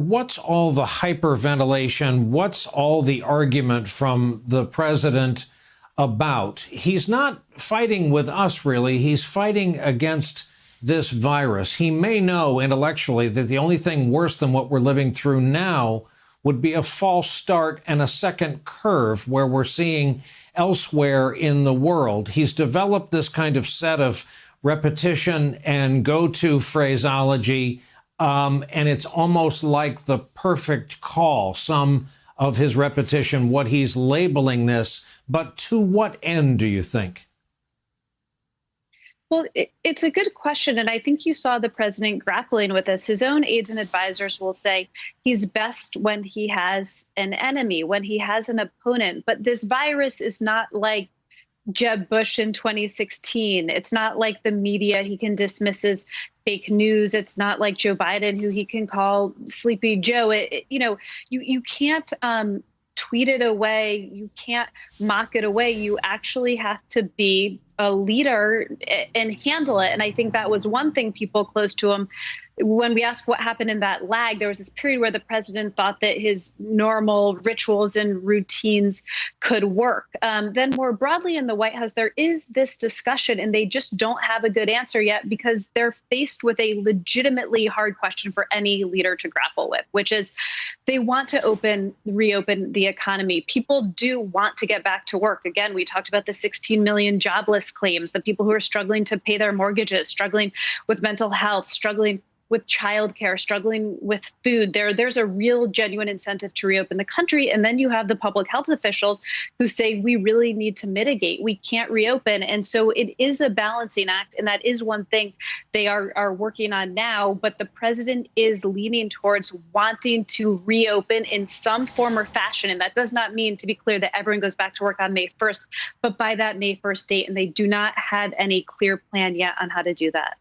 what's all the hyperventilation? What's all the argument from the president about? He's not fighting with us, really. He's fighting against this virus. He may know intellectually that the only thing worse than what we're living through now would be a false start and a second curve where we're seeing elsewhere in the world. He's developed this kind of set of repetition and go-to phraseology, and it's almost like the perfect call, some of his repetition, what he's labeling this. But to what end, do you think? Well, it's a good question. And I think you saw the president grappling with this. His own aides and advisors will say he's best when he has an enemy, when he has an opponent. But this virus is not like Jeb Bush in 2016. It's not like the media he can dismiss as fake news. It's not like Joe Biden, who he can call Sleepy Joe. You can't tweet it away. You can't mock it away. You actually have to be a leader and handle it. And I think that was one thing people close to him, when we asked what happened in that lag, there was this period where the president thought that his normal rituals and routines could work. Then more broadly in the White House, there is this discussion, and they just don't have a good answer yet because they're faced with a legitimately hard question for any leader to grapple with, which is they want to reopen the economy. People do want to get back to work. Again, we talked about the 16 million jobless claims, the people who are struggling to pay their mortgages, struggling with mental health, struggling with childcare, struggling with food. There's a real genuine incentive to reopen the country. And then you have the public health officials who say we really need to mitigate. We can't reopen. And so it is a balancing act. And that is one thing they are working on now. But the president is leaning towards wanting to reopen in some form or fashion. And that does not mean, to be clear, that everyone goes back to work on May 1st, but by that May 1st date. And they do not have any clear plan yet on how to do that.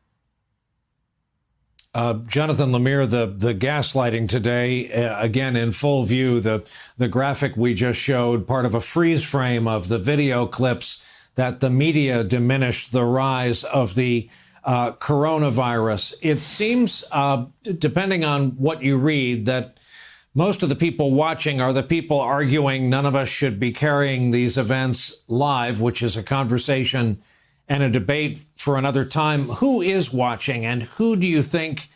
Jonathan Lemire, the gaslighting today, again, in full view, the graphic we just showed, part of a freeze frame of the video clips that the media diminished the rise of the coronavirus. It seems, depending on what you read, that most of the people watching are the people arguing none of us should be carrying these events live, which is a conversation and a debate for another time. Who is watching, and who do you think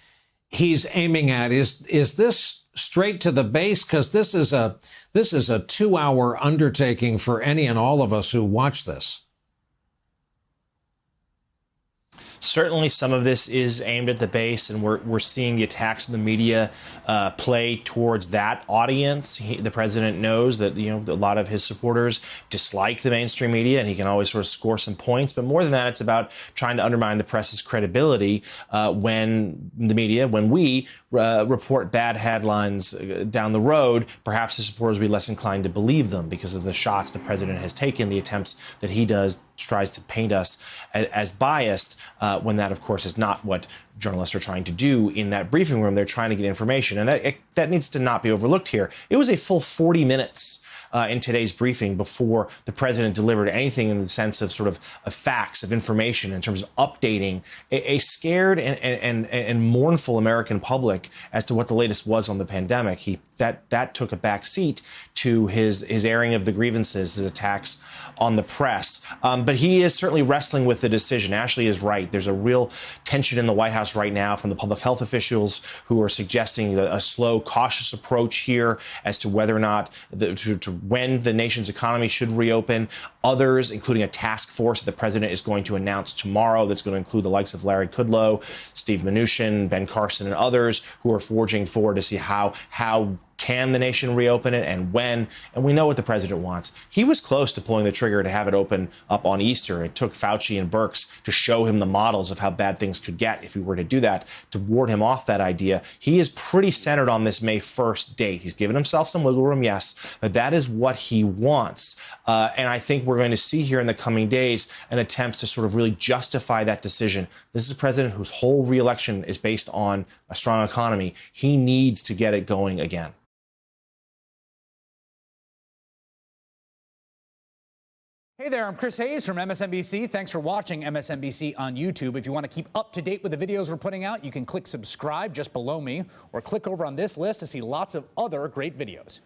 he's aiming at? Is this straight to the base? Because this is a 2-hour undertaking for any and all of us who watch this. Certainly some of this is aimed at the base, and we're seeing the attacks in the media play towards that audience. The president knows that a lot of his supporters dislike the mainstream media, and he can always sort of score some points. But more than that, it's about trying to undermine the press's credibility when we report bad headlines down the road. Perhaps his supporters will be less inclined to believe them because of the shots the president has taken, the attempts that he tries to paint us as biased, when that, of course, is not what journalists are trying to do in that briefing room. They're trying to get information, and that needs to not be overlooked here. It was a full 40 minutes in today's briefing before the president delivered anything in the sense of sort of facts, of information, in terms of updating a scared and mournful American public as to what the latest was on the pandemic. That took a back seat to his airing of the grievances, his attacks on the press. But he is certainly wrestling with the decision. Ashley is right. There's a real tension in the White House right now from the public health officials who are suggesting a slow, cautious approach here as to whether or not when the nation's economy should reopen. Others, including a task force that the president is going to announce tomorrow, that's going to include the likes of Larry Kudlow, Steve Mnuchin, Ben Carson, and others who are forging forward to see how can the nation reopen it and when? And we know what the president wants. He was close to pulling the trigger to have it open up on Easter. It took Fauci and Birx to show him the models of how bad things could get if we were to do that, to ward him off that idea. He is pretty centered on this May 1st date. He's given himself some wiggle room, yes, but that is what he wants. And I think we're going to see here in the coming days an attempt to sort of really justify that decision. This is a president whose whole reelection is based on a strong economy. He needs to get it going again. Hey there, I'm Chris Hayes from MSNBC. Thanks for watching MSNBC on YouTube. If you want to keep up to date with the videos we're putting out, you can click subscribe just below me or click over on this list to see lots of other great videos.